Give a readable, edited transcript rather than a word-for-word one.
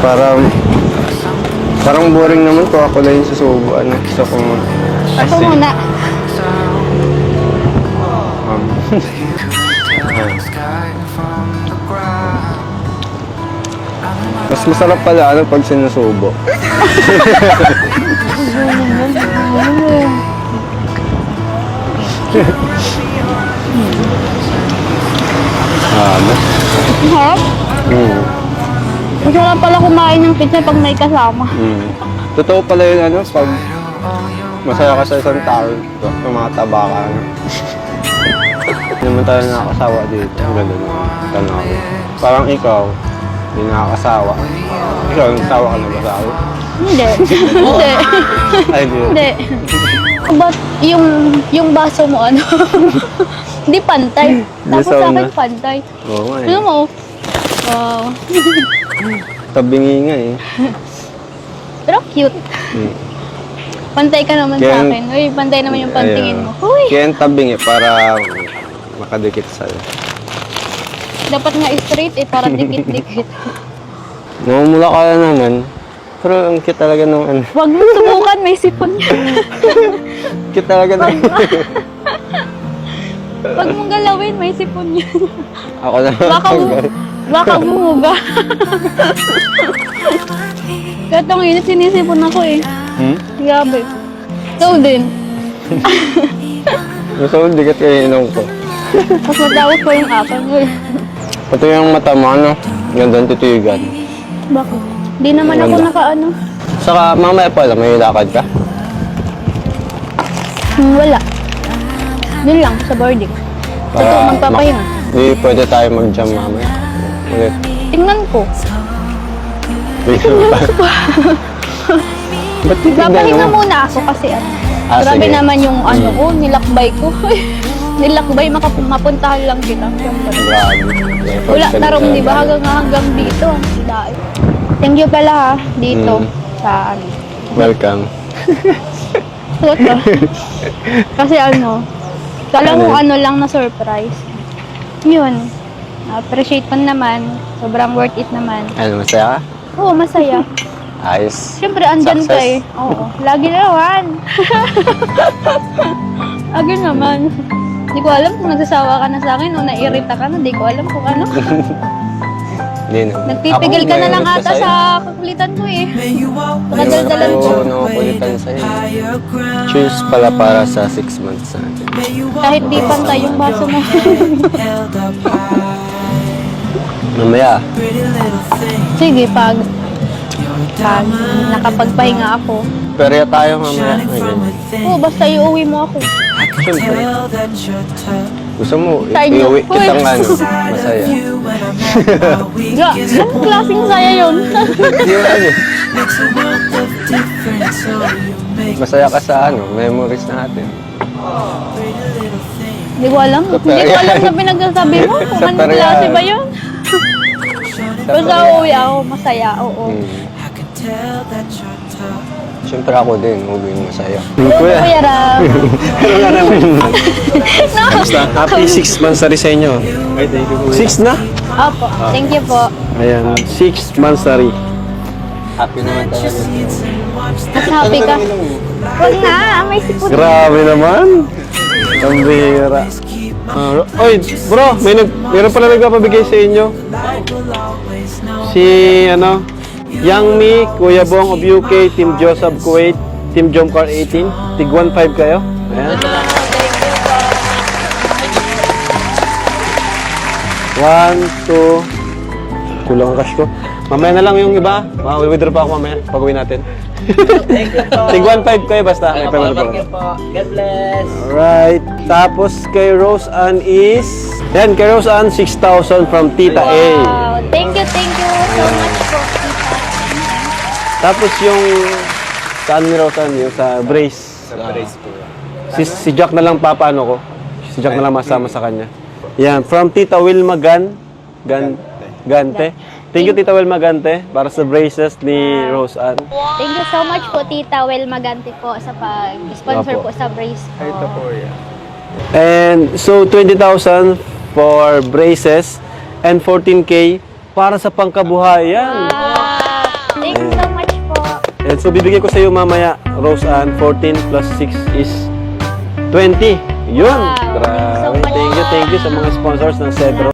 Parang boring naman kung ako lang yung susubuan. Gusto ko muna. Ako muna. Mas masarap pala pag sinusubo. Harap. Masarap pala kumain ng pizza pag may kasama. Totoo pala yun pag masaya ka sa isang tao, tumataba ka. Hindi naman tayo nakakasawa dito. Ganun. Tanaw. Parang ikaw, hindi nakakasawa. Ikaw, nagsawa ka na ba sa akin? Hindi. Hindi. Ay, hindi. Hindi. Ba't yung baso mo hindi pantay. Tapos sa akin pantay. Oo nga Ano mo? Wow. Tabingi nga eh. Pero cute. Pantay ka naman sa akin. Uy, pantay naman yung pantingin mo. Uy! Kaya yung tabingi para makadikit sa'yo. Dapat nga straight para dikit-dikit. Namumula ka na naman. Pero ang cute talaga nung Huwag mo subukan, may sipon yan. Cute talaga nung Huwag mong galawin, may sipon yan. Ako na. Baka bumuga. Kaya itong init, sinisipon ako eh. Grabe. So din. Gusto mo dikit kayo inom ko. Mas matawag ko yung apple mo eh. Ito yung mata mo, gandang titigan. Bakit? Di naman ako nakaano. Saka mamaya pala, may lakad ka? Wala. Yun lang, sa boarding. Totoo, magpapahinga. Hindi pwede tayo mag-jam mamaya. Ulit. Tingnan ko. Ba't titignan Papahinga mo? muna ako kasi grabe sige. naman yung ko, nilakbay ko. Nilakbay, mapuntahan lang kita. Siyempre. Grabe. Wala tarong, di ba? Hanggang dito. Dahil. Thank you pala ha, dito. Sa Welcome. Toto. Kasi kala mo lang na surprise. Yun. Appreciate mo naman. Sobrang worth it naman. Ano, masaya ka? Oo, masaya. Ayos. Siyempre, andyan ka Success. eh. Oo. Lagi naman. Lagi naman. Hindi ko alam kung nagsasawa ka na sa akin o nairita ka na. Hindi ko alam kung ano. Hindi na. Nagpipigil ka na lang ata sa kakulitan mo eh. Nakadaldalan ko. Ako nakukulitan sa'yo. Cheers pala para sa 6 months natin. Kahit di pantay yung baso mo. Mamaya. Sige, pag nakapagpahinga ako. Perya tayo mamaya. Oo, basta iuwi mo ako. Siyempre. Gusto mo, Sa inyo. iuwi Uy. kitang masaya. Anong klaseng saya yun? Hindi mo masaya ka sa memories natin. Hindi ko alam. Hindi ko alam na pinagsasabi mo. Kung anong klase ba yun? Basta uuwi ako, masaya. Oo. Siyempre ako din, uwi masaya. Kuya Ram. Basta, happy 6 months na rin sa inyo. 6 na? Opo, thank you po. Ayan, 6 months na rin. Happy naman talaga. Mas happy ka. Huwag na, may sipon. Grabe naman. Ang bihira. Oy, bro, meron pala nagpapabigay sa inyo. Si, Young Me, Kuya Bong of UK, Team Joseph Kuwait, Team Jomcar 18. Tig 1.5 kayo. Ayan. 1, 2. Kulang ang cash ko. Mamaya na lang yung iba. Withdraw pa ako mamaya pag uwi natin. Tig 1.5 kayo basta. May payment po. God bless. Alright. Tapos kay Rose Ann is... Yan, kay Rose Ann, 6,000 from Tita A. Wow, thank you so much po. Tapos yung... Saan ni Rose Ann? Yung sa brace. Sa brace po. Si Jack na lang papaano ko. Si Jack na lang masama sa kanya. Yan, from Tita Wilma Gante. Thank you, Tita Wilma Gante, para sa braces ni Rose Ann. Thank you so much po, Tita Wel Magante po sa pag-sponsor Opo. po sa brace po. Ito po yan. And so, 20,000 for braces and 14K para sa pangkabuhayan. Wow. So, bibigay ko sa iyo mamaya, Rose Ann, 14 plus 6 is 20. Yun. Wow. Grabe. Thank you so much. Thank you sa mga sponsors ng Cedro.